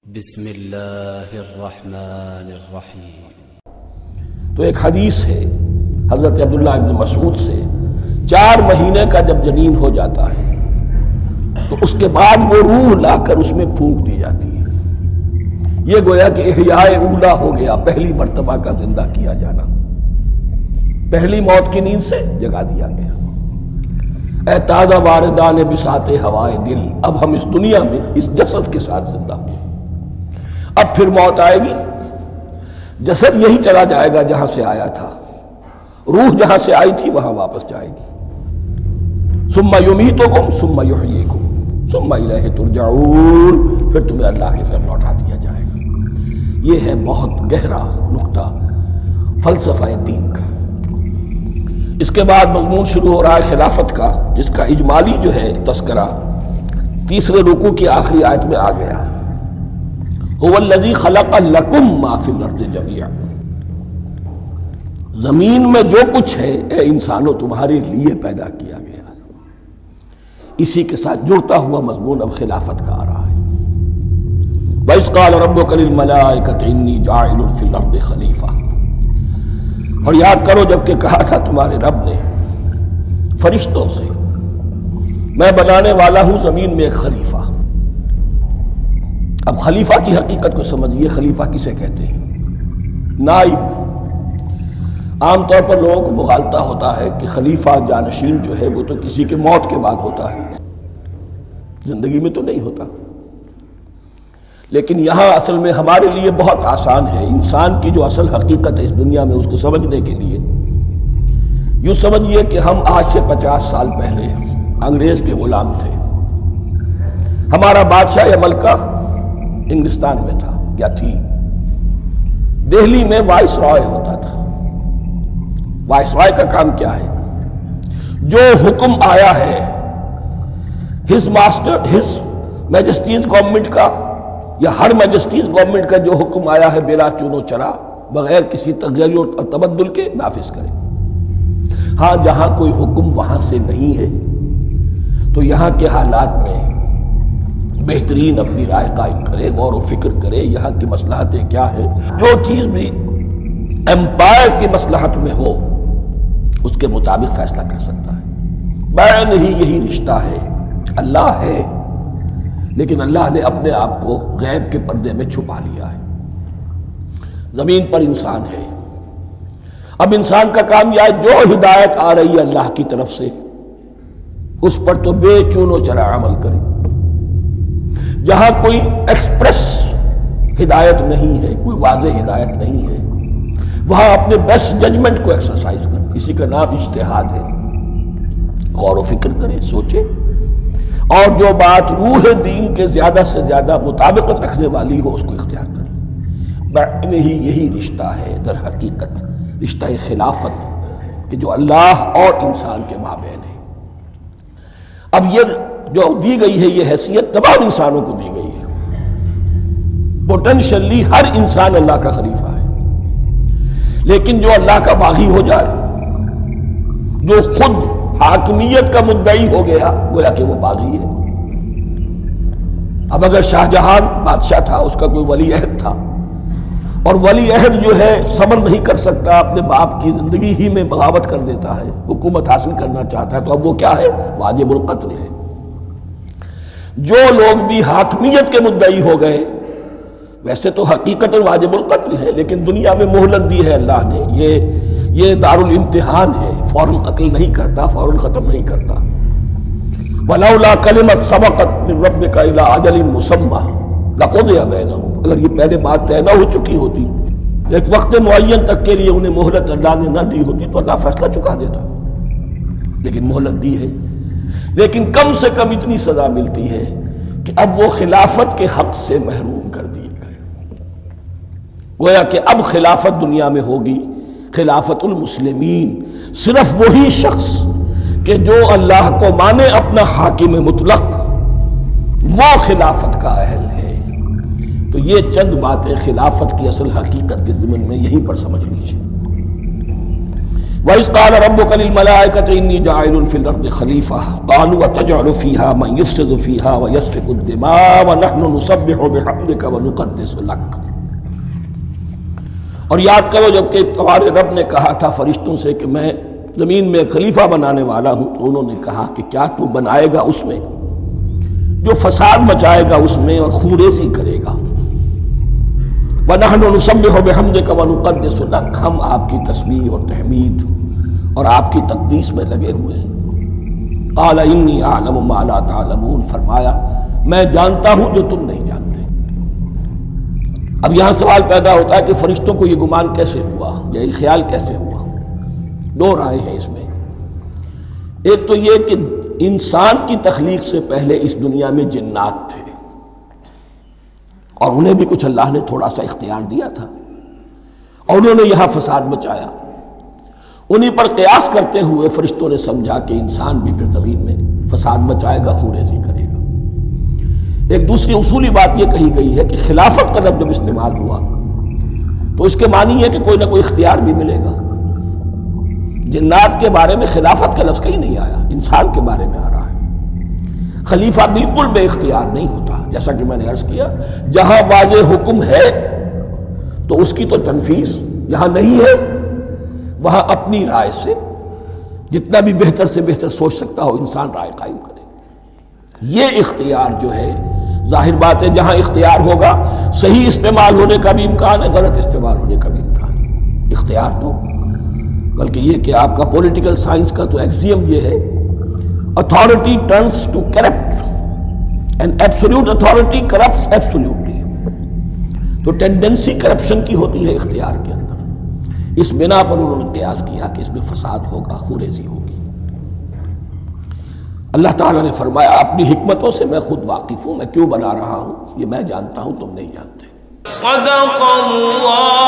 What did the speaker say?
بسم اللہ الرحمن الرحیم۔ تو ایک حدیث ہے حضرت عبداللہ ابن مسعود سے، 4 مہینے کا جب جنین ہو جاتا ہے تو اس کے بعد وہ روح لا کر اس میں پھونک دی جاتی ہے۔ یہ گویا کہ احیاء اولا ہو گیا، پہلی مرتبہ کا زندہ کیا جانا، پہلی موت کی نیند سے جگا دیا گیا۔ اے تازہ واردان بساط ہوائے دل، اب ہم اس دنیا میں اس جسد کے ساتھ زندہ ہوئے، اب پھر موت آئے گی، جسد یہی چلا جائے گا جہاں سے آیا تھا، روح جہاں سے آئی تھی وہاں واپس جائے گی۔ ثم یمیتکم ثم یحییکم ثم الیہ ترجعون، پھر تمہیں اللہ کی طرف لوٹا دیا جائے گا۔ یہ ہے بہت گہرا نقطہ فلسفہ دین کا۔ اس کے بعد مضمون شروع ہو رہا ہے خلافت کا، جس کا اجمالی جو ہے تذکرہ 3 رکوع کی آخری آیت میں آ گیا۔ هو الذی خلق لکم ما فی الارض جمیعا، زمین میں جو کچھ ہے اے انسانوں تمہارے لیے پیدا کیا گیا۔ اسی کے ساتھ جڑتا ہوا مضمون اب خلافت کا آ رہا ہے۔ وَإِذْ قَالَ رَبُّكَ لِلْمَلَائِكَةِ إِنِّي جَاعِلٌ فِي الْأَرْضِ خَلِيفَةً، اور یاد کرو جب کہ کہا تھا تمہارے رب نے فرشتوں سے، میں بنانے والا ہوں زمین میں ایک خلیفہ۔ اب خلیفہ کی حقیقت کو سمجھیے، خلیفہ کسے کہتے ہیں؟ نائب۔ عام طور پر لوگوں کو مغالطہ ہوتا ہے کہ خلیفہ جانشین جو ہے وہ تو کسی کے موت کے بعد ہوتا ہے، زندگی میں تو نہیں ہوتا۔ لیکن یہاں اصل میں ہمارے لیے بہت آسان ہے، انسان کی جو اصل حقیقت ہے اس دنیا میں اس کو سمجھنے کے لیے یوں سمجھیے کہ ہم آج سے 50 سال پہلے انگریز کے غلام تھے، ہمارا بادشاہ یا ملکہ انگلستان میں تھا یا تھی، دہلی میں وائس رائے ہوتا تھا۔ وائس رائے کا کام کیا ہے؟ جو حکم آیا ہے ہز میجسٹیز گورنمنٹ کا یا ہر میجسٹیز گورنمنٹ کا جو حکم آیا ہے بلا چون و چرا، بغیر کسی تغیر اور تبدل کے نافذ کرے۔ ہاں جہاں کوئی حکم وہاں سے نہیں ہے تو یہاں کے حالات میں بہترین اپنی رائے قائم کرے، غور و فکر کرے، یہاں کی مصلحتیں کیا ہے، جو چیز بھی امپائر کی مصلحت میں ہو اس کے مطابق فیصلہ کر سکتا ہے۔ بین ہی یہی رشتہ ہے، اللہ ہے لیکن اللہ نے اپنے آپ کو غیب کے پردے میں چھپا لیا ہے۔ زمین پر انسان ہے، اب انسان کا کام یہ ہے جو ہدایت آ رہی ہے اللہ کی طرف سے اس پر تو بے چون و چرا عمل کرے۔ جہاں کوئی ایکسپریس ہدایت نہیں ہے، کوئی واضح ہدایت نہیں ہے، وہاں اپنے بیسٹ ججمنٹ کو ایکسرسائز کرے، اسی کا نام اجتہاد ہے۔ غور و فکر کرے، سوچے، اور جو بات روح دین کے زیادہ سے زیادہ مطابقت رکھنے والی ہو اس کو اختیار کرے۔ بین ہی یہی رشتہ ہے در حقیقت رشتہ خلافت کہ جو اللہ اور انسان کے مابین ہے۔ اب یہ جو دی گئی ہے یہ حیثیت تمام انسانوں کو دی گئی ہے، پوٹینشلی ہر انسان اللہ کا خلیفہ ہے، لیکن جو اللہ کا باغی ہو جائے، جو خود حاکمیت کا مدعی ہو گیا، گویا کہ وہ باغی ہے۔ اب اگر شاہ جہاں بادشاہ تھا، اس کا کوئی ولی عہد تھا، اور ولی عہد جو ہے صبر نہیں کر سکتا، اپنے باپ کی زندگی ہی میں بغاوت کر دیتا ہے، حکومت حاصل کرنا چاہتا ہے، تو اب وہ کیا ہے؟ واجب القتل ہے۔ جو لوگ بھی حاکمیت کے مدعی ہو گئے، ویسے تو حقیقت واجب القتل ہے، لیکن دنیا میں مہلت دی ہے اللہ نے، یہ دارالامتحان ہے، فوراً قتل نہیں کرتا، فوراً ختم نہیں کرتا۔ وَلَوْلَا كَلِمَةٌ سَبَقَتْ مِن رَبِّكَ إِلَىٰ أَجَلٍ مُّسَمًّى لَقُضِيَ بَيْنَهُمْ، اگر یہ پہلے بات طے نہ ہو چکی ہوتی، ایک وقت معین تک کے لیے انہیں مہلت اللہ نے نہ دی ہوتی تو اللہ فیصلہ چکا دیتا، لیکن مہلت دی ہے۔ لیکن کم سے کم اتنی سزا ملتی ہے کہ اب وہ خلافت کے حق سے محروم کر دیے گئے۔ گویا کہ اب خلافت دنیا میں ہوگی خلافت المسلمین، صرف وہی شخص کہ جو اللہ کو مانے اپنا حاکم مطلق، وہ خلافت کا اہل ہے۔ تو یہ چند باتیں خلافت کی اصل حقیقت کے ضمن میں یہیں پر سمجھ لیجیے۔ وَإِذْ قَالَ رَبُّكَ لِلْمَلَائِكَةِ إِنِّي جَاعِلٌ فِي الْأَرْضِ خَلِيفَةً قَالُوا أَتَجْعَلُ فِيهَا مَن يُفْسِدُ فِيهَا وَيَسْفِكُ الدِّمَاءَ وَنَحْنُ نُسَبِّحُ بِحَمْدِكَ وَنُقَدِّسُ لَكَ۔ اور یاد کرو جب کہ تمہارے رب نے کہا تھا فرشتوں سے کہ میں زمین میں خلیفہ بنانے والا ہوں، تو انہوں نے کہا کہ کیا تو بنائے گا اس میں جو فساد مچائے گا اس میں اور خوریزی کرے گا۔ وَنَحْنُ نُسَبِّحُ بِحَمْدِكَ وَنُقَدِّسُ لَكَ، ہم آپ کی تسبیح اور تحمید اور آپ کی تقدیس میں لگے ہوئے ہیں۔ قَالَ إِنِّي أَعْلَمُ مَا لَا تَعْلَمُونَ، فرمایا میں جانتا ہوں جو تم نہیں جانتے۔ اب یہاں سوال پیدا ہوتا ہے کہ فرشتوں کو یہ گمان کیسے ہوا، یا یہ خیال کیسے ہوا؟ دو رائے ہیں اس میں۔ ایک تو یہ کہ انسان کی تخلیق سے پہلے اس دنیا میں جنات تھے، اور انہیں بھی کچھ اللہ نے تھوڑا سا اختیار دیا تھا، اور انہوں نے یہاں فساد مچایا۔ انہی پر قیاس کرتے ہوئے فرشتوں نے سمجھا کہ انسان بھی پھر زمین میں فساد مچائے گا، خوریزی کرے گا۔ ایک دوسری اصولی بات یہ کہی گئی ہے کہ خلافت کا لفظ جب استعمال ہوا تو اس کے معنی ہے کہ کوئی نہ کوئی اختیار بھی ملے گا۔ جنات کے بارے میں خلافت کا لفظ کہیں نہیں آیا، انسان کے بارے میں آ رہا ہے۔ خلیفہ بالکل بے اختیار نہیں ہوتا، جیسا کہ میں نے عرض کیا، جہاں واضح حکم ہے تو اس کی تو تنفیذ، یہاں نہیں ہے وہاں اپنی رائے سے جتنا بھی بہتر سے بہتر سوچ سکتا ہو انسان رائے قائم کرے۔ یہ اختیار جو ہے ظاہر بات ہے جہاں اختیار ہوگا صحیح استعمال ہونے کا بھی امکان ہے، غلط استعمال ہونے کا بھی امکان ہے۔ اختیار تو بلکہ یہ کہ آپ کا پولیٹیکل سائنس کا تو ایکسیم یہ ہے، authority turns to corrupt and absolute authority corrupts absolutely۔ تو ٹینڈنسی کرپشن کی ہوتی ہے اختیار کے اندر۔ اس بنا پر انہوں نے قیاس کیا کہ اس میں فساد ہوگا، خوریزی ہوگی۔ اللہ تعالیٰ نے فرمایا اپنی حکمتوں سے میں خود واقف ہوں، میں کیوں بنا رہا ہوں یہ میں جانتا ہوں، تم نہیں جانتے۔ صدق اللہ